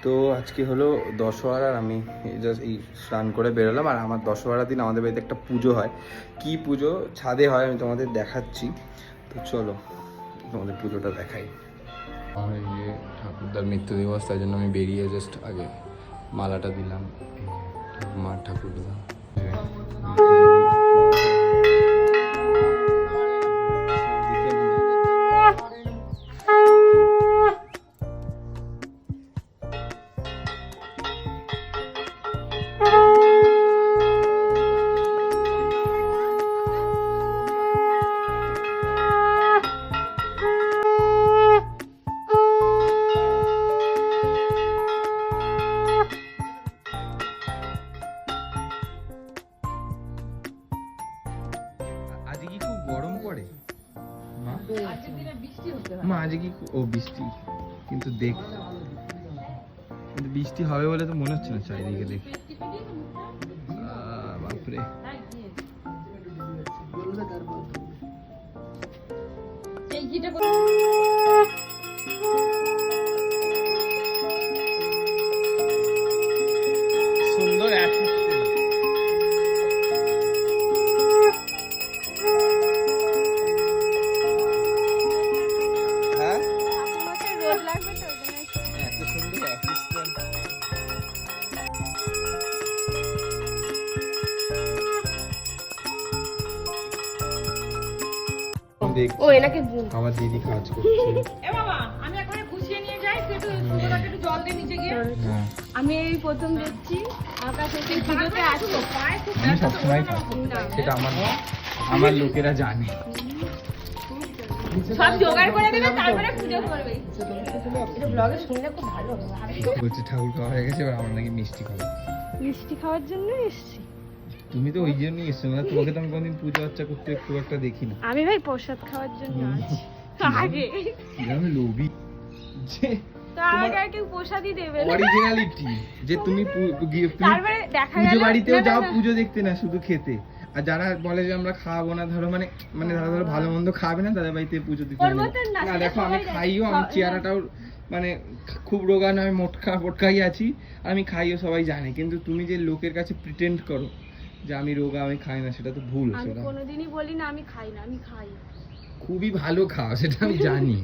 তো আজকে হলো দশহরা, আর আমি জাস্ট এই স্নান করে বেরোলাম। আর আমার দশহরার দিন আমাদের বাড়িতে একটা পুজো হয়। কি পুজো? ছাদে হয়, আমি তোমাদের দেখাচ্ছি। তো চলো তোমাদের পুজোটা দেখাই। আমার এই যে ঠাকুরদার মৃত্যু দিবস, তাই জন্য আমি বেরিয়ে জাস্ট আগে মালাটা দিলাম মার ঠাকুরদা। আজকে কি খুব গরম পড়ে মা? মা আজকে কি ও বৃষ্টি, কিন্তু কিন্তু বৃষ্টি হবে বলে তো মনে হচ্ছে না চারিদিকে দেখে। বাপরে, সুন্দর ও এনাকে আমার দিদি কাজ করছে। এ বাবা, আমি এখন গুছিয়ে নিয়ে যাই, একটু সুন্দরকে একটু জল দিয়ে নিচে গিয়ে। আমি এই প্রথম দেখছি আকাশ থেকে পুজোতে আসবো। আমি সবসময় খাই, সেটা আমার লোকেরা জানে। সব জোগাড় করে দেবে, তারপরে পুজো করবে। এটা ব্লগে শুনলে খুব ভালো হবে। বলছে ঠাকুর খাওয়া হয়ে গেছে, এবার আমরা নাকি মিষ্টি খাবো। মিষ্টি খাওয়ার জন্য এসেছি। তুমি তো ওই জন্যই এসছো না, তোমাকে তো আমি কোনদিন পুজো আচ্ছা করতে খুব একটা দেখি না। আমি ভাই প্রসাদ খাওয়ার জন্য আছি আগে। আমি লোভী যে তো আগে আর কেউ প্রসাদই দেবে না। অরিজিনালিটি যে তুমি তারপরে দেখা গেল পুজো বাড়িতেও না, যাও, না, পুজো দেখতে না, শুধু খেতে। আর যারা বলে যে আমরা খাওয়াবো না, ধরো মানে ধরো ভালো মন্দ খাবে না, তাদের বাড়িতে পুজো দিতে ওর যাবে না। মতন না, না সেটা দেখো, আমি সবাই খাইও, জানে। আমি চেহারাটাও মানে খুব রোগা নয়, মোটকাই আছি। আমি খাইও, সবাই জানে। কিন্তু তুমি যে লোকের কাছে প্রিটেন্ড করো যে আমি রোগা, আমি খাই না, সেটা তো ভুল। আমি সেটা কোনোদিনই বলি না আমি খাই না, আমি খাই। খুবই ভালো খাও, সেটা আমি জানি।